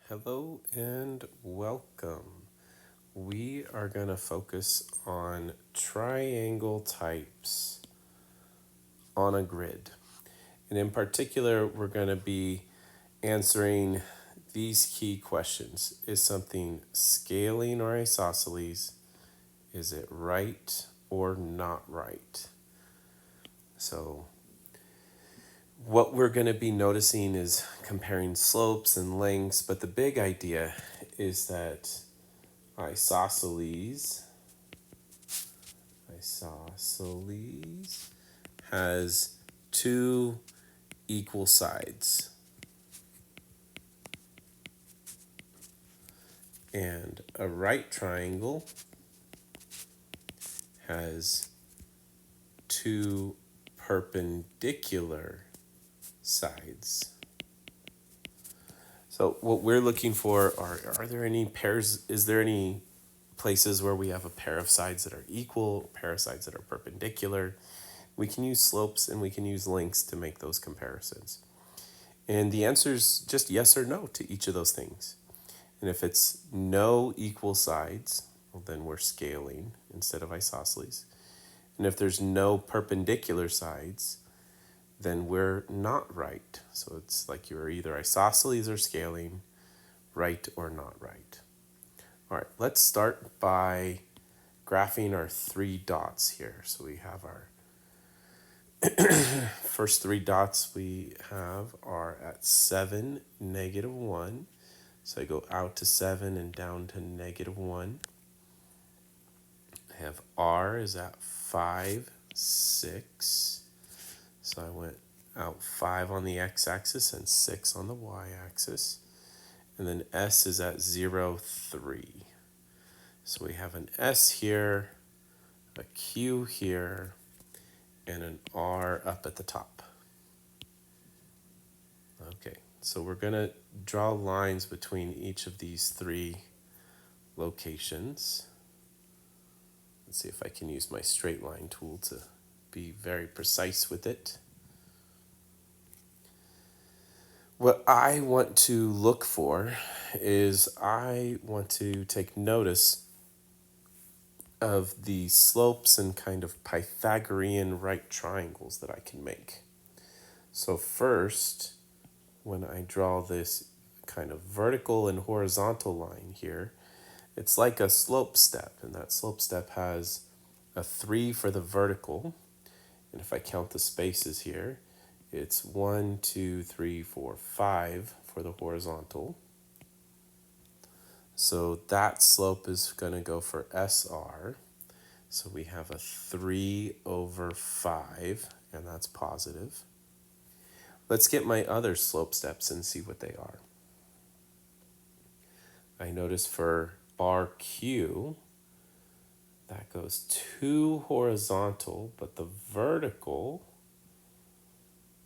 Hello and welcome. We are going to focus on triangle types on a grid. And in particular, we're going to be answering these key questions. Is something scaling or isosceles? Is it right or not right? So, what we're going to be noticing is comparing slopes and lengths, but the big idea is that isosceles isosceles has two equal sides, and a right triangle has two perpendicular sides. So what we're looking for are there any pairs, is there any places where we have a pair of sides that are equal, a pair of sides that are perpendicular? We can use slopes and we can use lengths to make those comparisons. And the answer is just yes or no to each of those things. And if it's no equal sides, well, then we're scaling instead of isosceles. And if there's no perpendicular sides, then we're not right. So it's like you're either isosceles or scaling, right or not right. All right, let's start by graphing our three dots here. So we have our first three dots we have are at 7, -1. So I go out to 7 and down to -1. I have R is at 5, 6. So I went out 5 on the x-axis and 6 on the y-axis. And then S is at 0, 3. So we have an S here, a Q here, and an R up at the top. Okay, so we're going to draw lines between each of these three locations. Let's see if I can use my straight line tool to be very precise with it. What I want to look for is I want to take notice of the slopes and kind of Pythagorean right triangles that I can make. So first, when I draw this kind of vertical and horizontal line here, it's like a slope step, and that slope step has a 3 for the vertical, and if I count the spaces here, it's 1, 2, 3, 4, 5 for the horizontal. So that slope is going to go for SR. So we have a 3/5, and that's positive. Let's get my other slope steps and see what they are. I notice for RQ, that goes 2 horizontal, but the vertical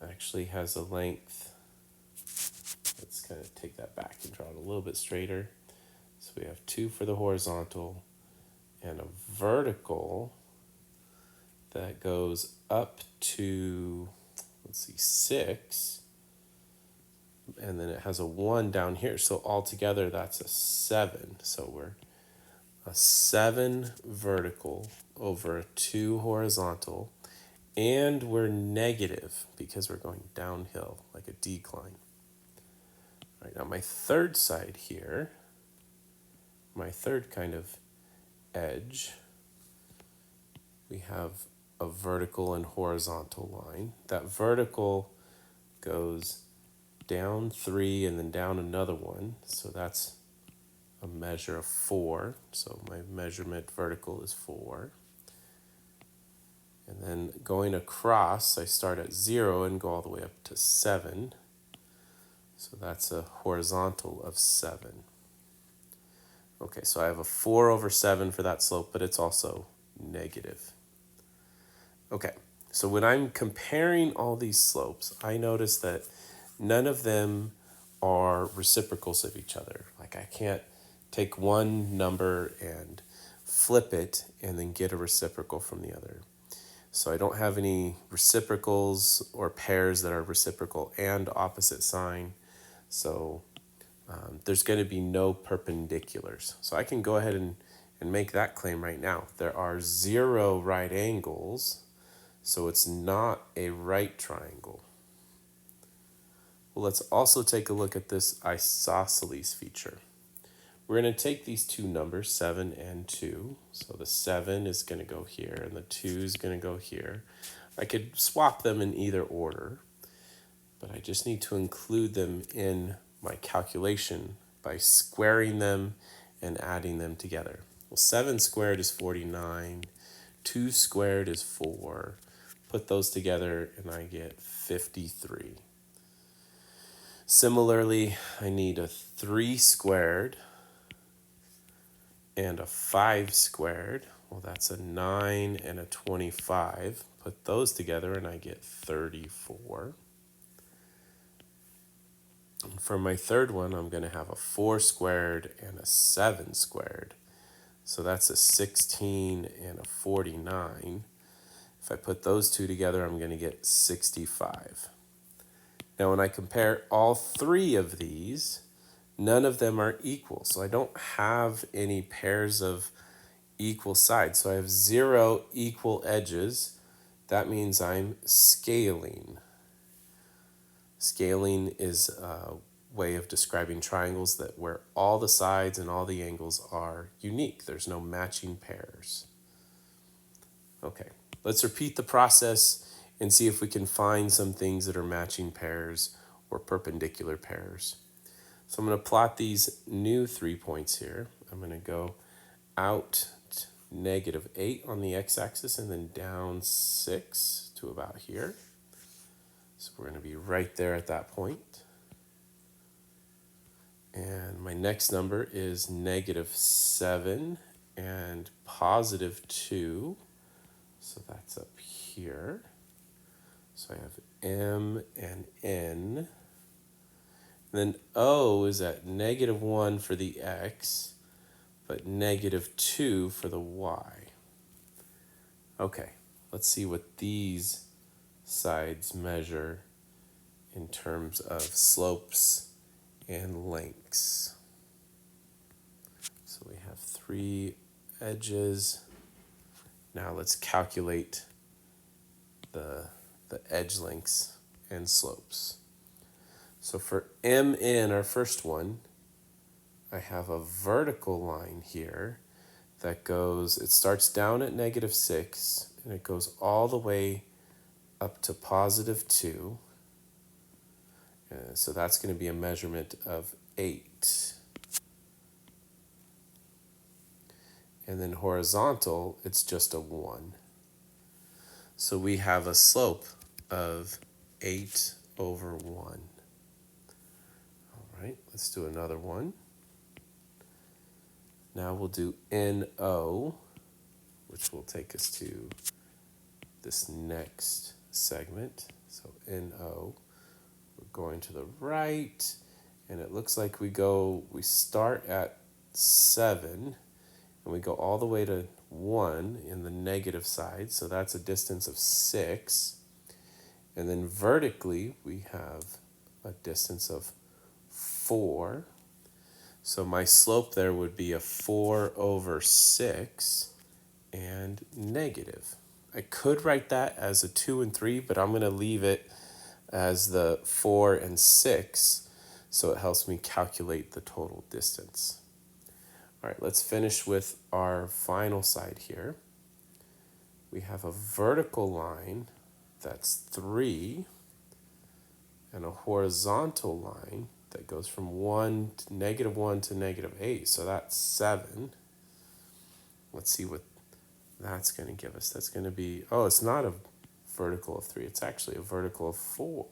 actually has a length. Let's kind of take that back and draw it a little bit straighter. So we have 2 for the horizontal and a vertical that goes up to, let's see, 6. And then it has a 1 down here. So altogether, that's a 7. So we're a 7 vertical over a 2 horizontal. And we're negative because we're going downhill, like a decline. All right, now my third side here, my third kind of edge, we have a vertical and horizontal line. That vertical goes down 3 and then down another 1. So that's a measure of 4. So my measurement vertical is 4. And then going across, I start at 0 and go all the way up to 7. So that's a horizontal of 7. Okay, so I have a 4/7 for that slope, but it's also negative. Okay, so when I'm comparing all these slopes, I notice that none of them are reciprocals of each other. Like I can't take one number and flip it and then get a reciprocal from the other. So I don't have any reciprocals or pairs that are reciprocal and opposite sign. So there's going to be no perpendiculars. So I can go ahead and make that claim right now. There are 0 right angles, so it's not a right triangle. Well, let's also take a look at this isosceles feature. We're going to take these two numbers, 7 and 2. So the 7 is going to go here, and the 2 is going to go here. I could swap them in either order, but I just need to include them in my calculation by squaring them and adding them together. Well, 7 squared is 49, 2 squared is 4. Put those together and I get 53. Similarly, I need a 3 squared and a 5 squared. Well, that's a 9 and a 25. Put those together and I get 34. And for my third one, I'm going to have a 4 squared and a 7 squared. So that's a 16 and a 49. If I put those two together, I'm going to get 65. Now, when I compare all three of these, none of them are equal. So I don't have any pairs of equal sides. So I have 0 equal edges. That means I'm scaling. Scaling is a way of describing triangles that where all the sides and all the angles are unique. There's no matching pairs. Okay, let's repeat the process and see if we can find some things that are matching pairs or perpendicular pairs. So I'm going to plot these new 3 points here. I'm going to go out -8 on the x-axis and then down 6 to about here. So we're going to be right there at that point. And my next number is -7 and +2. So that's up here. So I have M and N. And then O is at -1 for the X, but -2 for the Y. Okay, let's see what these sides measure in terms of slopes and lengths. So we have 3 edges. Now let's calculate the edge lengths and slopes. So for MN, our first one, I have a vertical line here that goes, it starts down at -6 and it goes all the way up to +2. So that's going to be a measurement of 8. And then horizontal, it's just a 1. So we have a slope of 8/1. All right, let's do another one. Now we'll do NO, which will take us to this next segment. So NO, we're going to the right, and it looks like we start at 7, and we go all the way to 1 in the negative side, so that's a distance of 6. And then vertically, we have a distance of 4. So my slope there would be a 4/6 and negative. I could write that as a 2 and 3, but I'm going to leave it as the 4 and 6, so it helps me calculate the total distance. All right, let's finish with our final side here. We have a vertical line that's 3 and a horizontal line that goes from -1 to -8, so that's 7. Let's see what that's going to give us. That's going to be, oh, it's not a vertical of 3, it's actually a vertical of 4.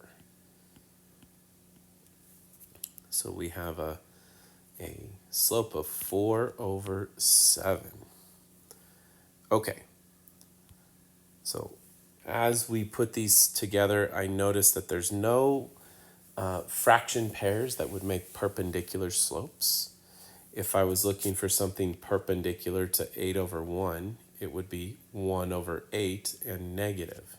So we have a slope of 4/7. Okay, so as we put these together, I noticed that there's no fraction pairs that would make perpendicular slopes. If I was looking for something perpendicular to 8/1, it would be 1/8 and negative.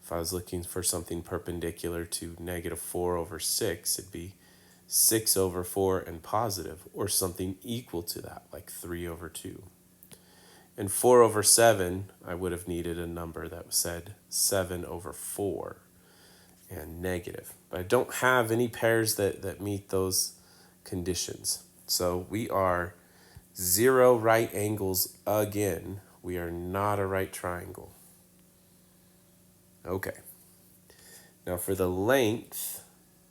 If I was looking for something perpendicular to -4/6, it'd be 6 over 4 and positive, or something equal to that, like 3 over 2. And 4 over 7, I would have needed a number that said 7 over 4 and negative. But I don't have any pairs that meet those conditions. So we are 0 right angles again. We are not a right triangle. Okay. Now for the length,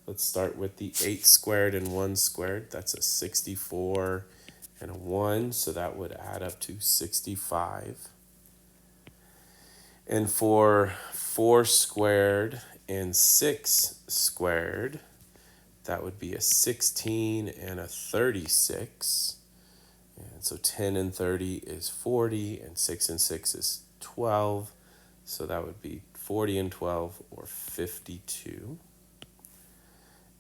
let's start with the 8 squared and 1 squared. That's a 64 and a 1, so that would add up to 65. And for 4 squared and 6 squared, that would be a 16 and a 36. And so 10 and 30 is 40, and 6 and 6 is 12. So that would be 40 and 12, or 52.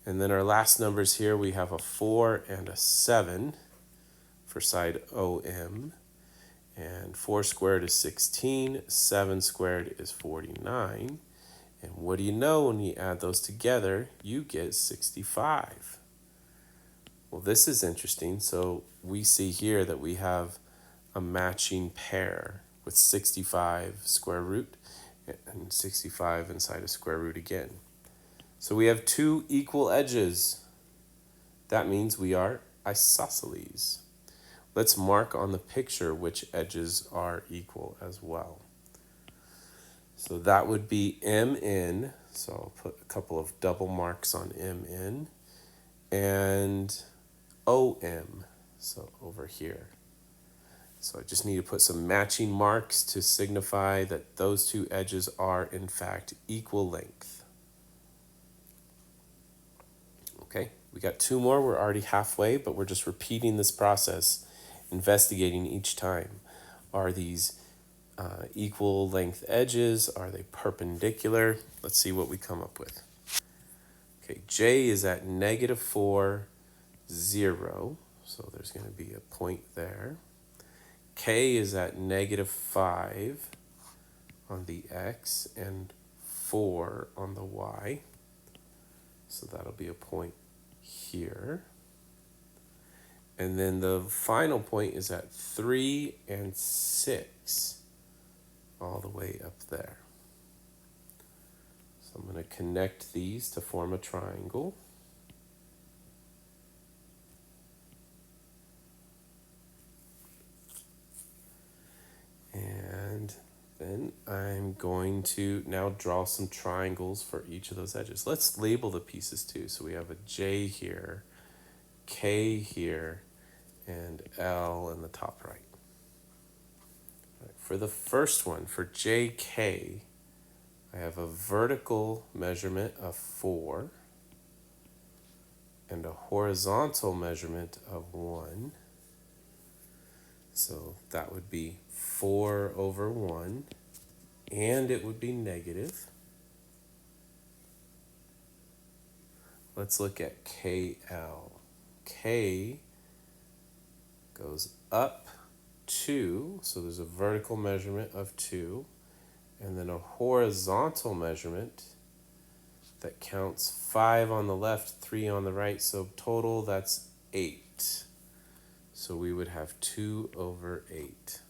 And then our last numbers here, we have a 4 and a 7 for side OM. And 4 squared is 16, 7 squared is 49. And what do you know, when you add those together, you get 65. Well, this is interesting. So we see here that we have a matching pair with 65 square root and 65 inside a square root again. So we have 2 equal edges. That means we are isosceles. Let's mark on the picture which edges are equal as well. So that would be MN. So I'll put a couple of double marks on MN. And OM, so over here. So I just need to put some matching marks to signify that those 2 edges are in fact equal length. Okay, we got 2 more. We're already halfway, but we're just repeating this process, investigating each time. Are these equal length edges? Are they perpendicular? Let's see what we come up with. Okay, J is at -4, 0. So there's going to be a point there. K is at -5 on the X and 4 on the Y. So that'll be a point here. And then the final point is at 3 and 6, all the way up there. So I'm going to connect these to form a triangle. And then I'm going to now draw some triangles for each of those edges. Let's label the pieces too. So we have a J here, K here, and L in the top right. For the first one, for JK, I have a vertical measurement of 4 and a horizontal measurement of 1. So that would be 4 over 1, and it would be negative. Let's look at KL. K goes up 2, so there's a vertical measurement of 2, and then a horizontal measurement that counts 5 on the left, 3 on the right, so total that's 8. So we would have 2 over 8.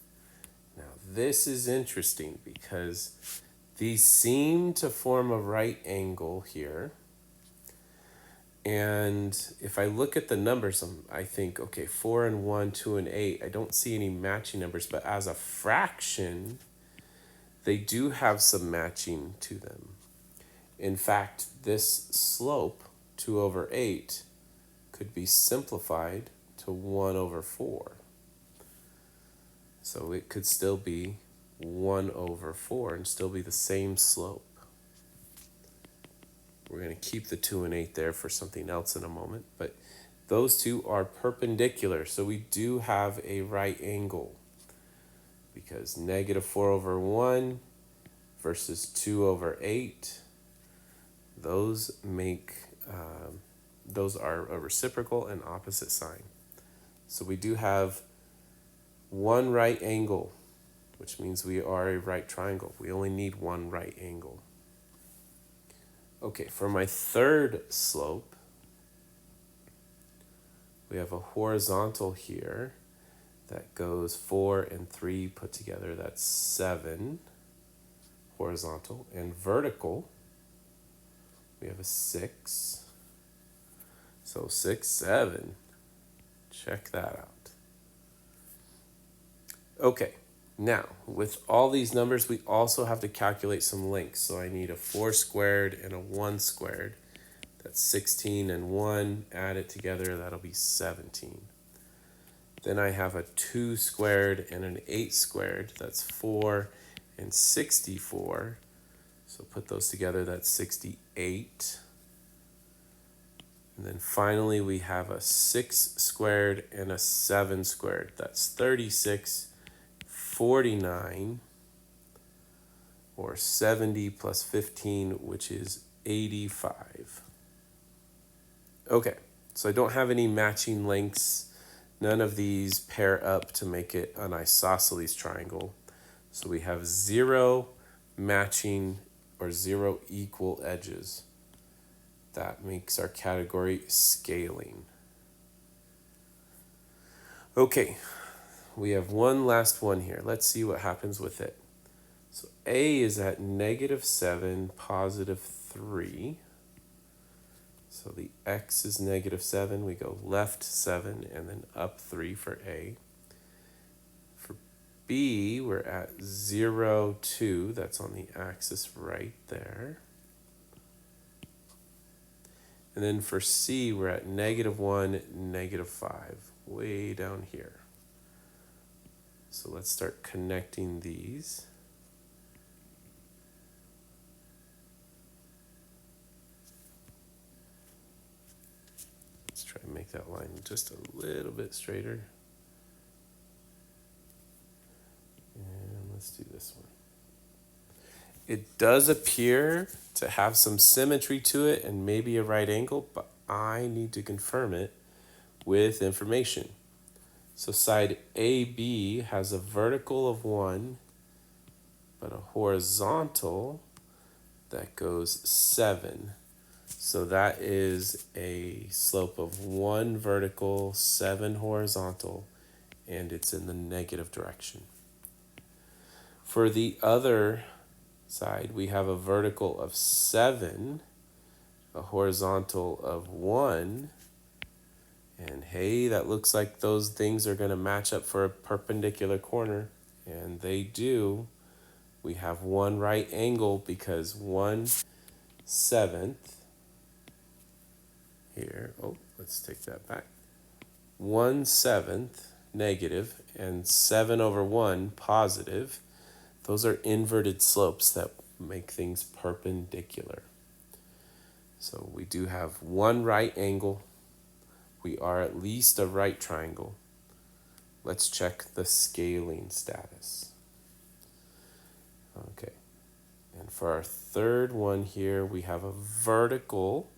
Now this is interesting because these seem to form a right angle here. And if I look at the numbers, I think, okay, 4 and 1, 2 and 8, I don't see any matching numbers, but as a fraction, they do have some matching to them. In fact, this slope, 2 over 8, could be simplified to 1 over 4. So it could still be 1 over 4 and still be the same slope. We're going to keep the 2 and 8 there for something else in a moment, but those 2 are perpendicular, so we do have a right angle, because -4 over 1 versus 2 over 8, those are a reciprocal and opposite sign. So we do have one right angle, which means we are a right triangle. We only need one right angle. Okay, for my third slope, We have a horizontal here that goes 4 and 3 put together. That's 7 horizontal. And vertical, we have a 6. So 6, 7. Check that out. Okay, now with all these numbers, we also have to calculate some lengths. So I need a 4 squared and a 1 squared. That's 16 and 1. Add it together, that'll be 17. Then I have a 2 squared and an 8 squared. That's 4 and 64. So put those together, that's 68. And then finally we have a 6 squared and a 7 squared. That's 36, 49, or 70 plus 15, which is 85. Okay, so I don't have any matching lengths. None of these pair up to make it an isosceles triangle. So we have 0 matching or 0 equal edges. That makes our category scaling. Okay, we have one last one here. Let's see what happens with it. So A is at -7, +3. So the x is -7. We go left 7 and then up 3 for A. For B, we're at 0, 2. That's on the axis right there. And then for C, we're at -1, -5, way down here. So let's start connecting these. Let's try and make that line just a little bit straighter. And let's do this one. It does appear to have some symmetry to it and maybe a right angle, but I need to confirm it with information. So side AB has a vertical of 1, but a horizontal that goes 7. So that is a slope of 1 vertical, 7 horizontal, and it's in the negative direction. For the other side, we have a vertical of 7, a horizontal of 1, and hey, that looks like those things are going to match up for a perpendicular corner, and they do. We have one right angle because 1/7 here, let's take that back. 1/7 negative and 7/1 positive. Those are inverted slopes that make things perpendicular. So we do have one right angle. We are at least a right triangle. Let's check the scaling status. Okay. And for our third one here, we have a vertical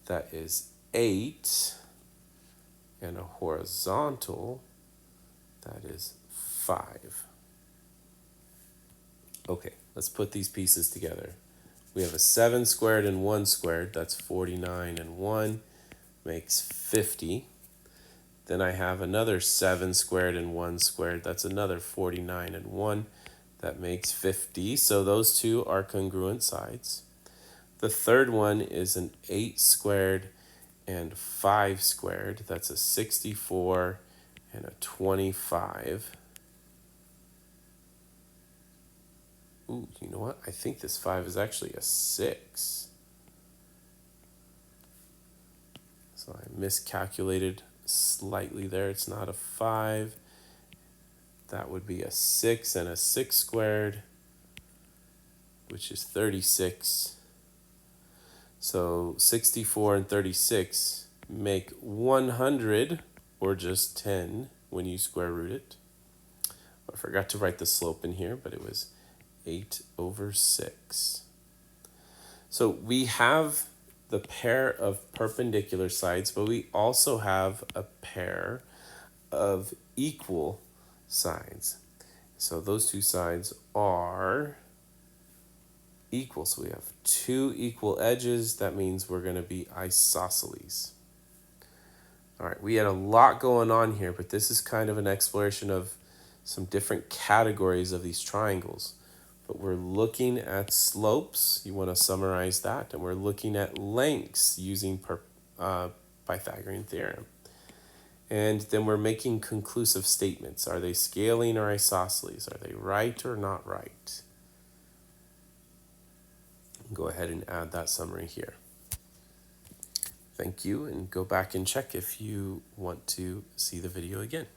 that is 8 and a horizontal that is 5. Okay, let's put these pieces together. We have a 7 squared and 1 squared, that's 49 and 1, makes 50. Then I have another 7 squared and 1 squared, that's another 49 and 1, that makes 50. So those two are congruent sides. The third one is an 8 squared and 5 squared, that's a 64 and a 25. Ooh, you know what? I think this 5 is actually a 6. So I miscalculated slightly there. It's not a 5. That would be a 6 and a 6 squared, which is 36. So 64 and 36 make 100, or just 10 when you square root it. I forgot to write the slope in here, but it was 8/6. So we have the pair of perpendicular sides, but we also have a pair of equal sides. So those two sides are equal. So we have 2 equal edges. That means we're going to be isosceles. All All right, we had a lot going on here, but this is kind of an exploration of some different categories of these triangles. But we're looking at slopes, you want to summarize that, and we're looking at lengths using Pythagorean theorem. And then we're making conclusive statements. Are they scaling or isosceles? Are they right or not right? Go ahead and add that summary here. Thank you, and go back and check if you want to see the video again.